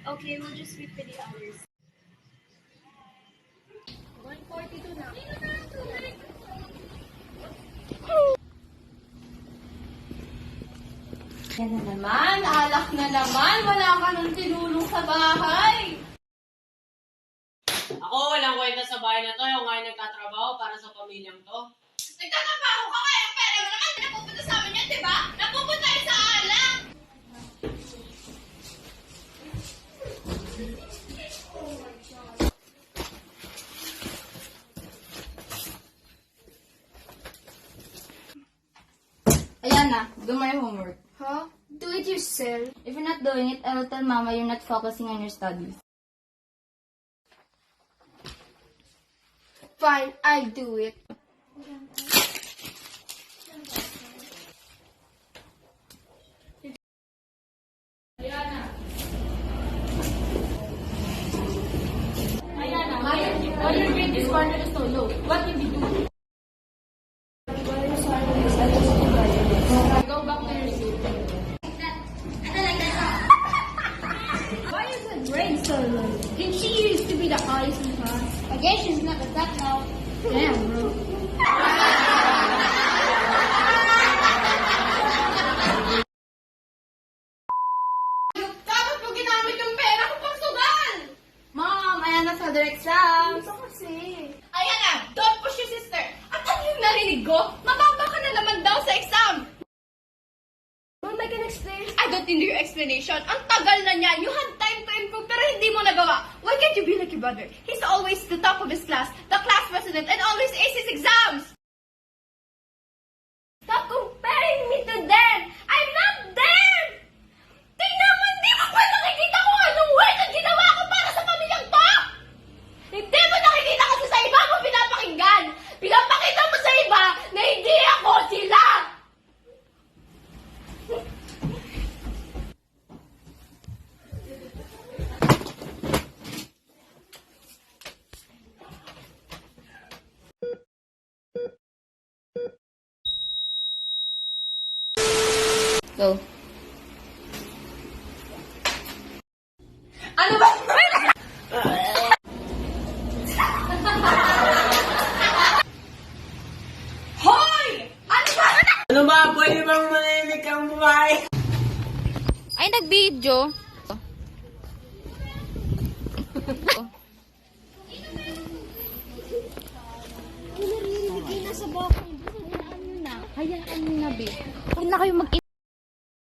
Okay, we'll just wait for the others. 1:42 na. Yan na naman, alak na naman. Wala ka nang tinulong sa bahay. Ako, walang kwenta sa bahay na to. Yung nga nagtatrabaho para sa pamilyang to. Nagtatrabaho ka nga, yung pera mo naman, napupunta sa amin yan, di ba? Napupunta rin sa alak. Ayan na, do my homework. Huh? Do it yourself. If you're not doing it, I will tell Mama you're not focusing on your studies. Fine, I'll do it. Ayana, why your grade this quarter is so low? What did you do? Go back to your seat. Why is her grade so low? Did she used to be the highest in class? I guess she's not a that now. Damn, bro. Dapat mo ginamit yung pera ko pang sugal! Mom, ayan na sa other exams. Ito kasi. Ayan na, don't push your sister. At ano yung narinig ko? Mababa ka na naman daw sa exam. Mom, I can explain. I don't need your explanation. Ang tagal na niyan. You had time to improve pero hindi mo nagawa. Why can't you be like your brother? He's always the top of his class, the class president, and always aces his exams. Stop comparing me to them. I'm not them. Tingnan mo, hindi mo ba nakikita ko anong work ang ginawa ko para sa pamilyang to? Hindi mo nakikita kasi sa iba mo pinapakinggan. Pinapakita mo sa iba na hindi ako sila. Go. Ano ba? Hoy! Ano ba? Ano ba? Pwede bang manimik ang buhay? Ay, nag-video. Nasa bakong. Hayaan mo na, be. Huwag na kayo mag